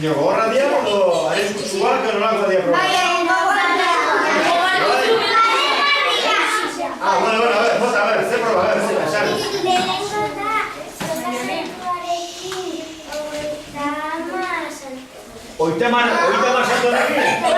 Gogorra dia, o arriskutsua, nolako dia proba? Bueno, a ver, ze proba, a ver, esan. Oita mar salto honekin?